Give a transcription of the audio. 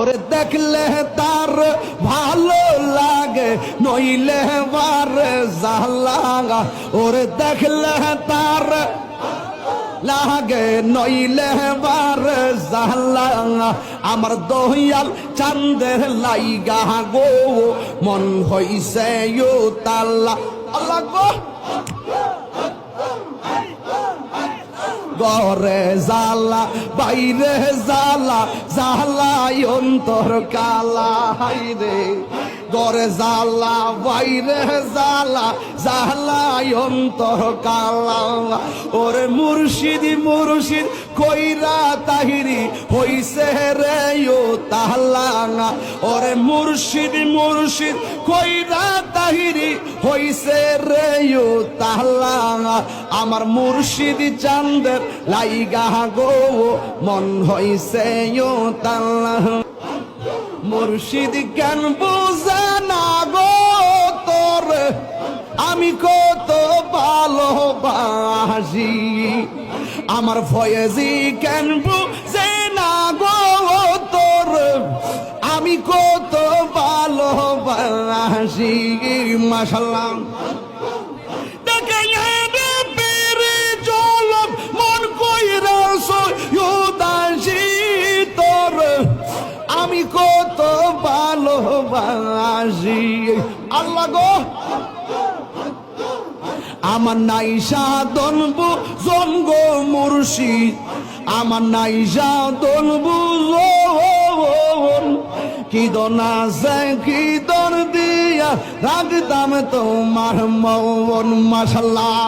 ওরে দেখলে তার ভালো লাগে নইলে বার জালা ওরে দেখলে তার লাগে নইলে বার জালা আমার দয়াল চাঁদের লাইগা গো মন হইছে ও তাল্লা আল্লাহ গো ঘরে জালা বাইরে জালা জালাই অন্তর কালা হাইরে ঘরে জালা বাইরে জালা জালাই অন্তর কালা ওরে মুর্শিদ মুর্শিদ কইরা তাহিরি হইছে রে ও তাহলা ওরে মুর্শিদ মুর্শিদ কইরা তাহিরি হইছে রে ও তাহলা আমার মুর্শিদ চাঁদের লাইগা গো মন হইছে ও তাহলা মুর্শিদ কেন বুঝে না গো তোর আমি কত ভালোবাসি আমার ফয়েজি কেন বুঝে না গো তোর আমি কত ভালোবাসি মাশাআল্লাহ মন কইরা সয়ুদাসি তোর আমি কত ভালোবাসি আল্লাহ গো আমার নাইশা দনবু জঙ্গো মুর্শিদ আমার নাইশা দনবু কি দনা সে কি দর দিয়া রাখতাম তোমার মন মাশাআল্লাহ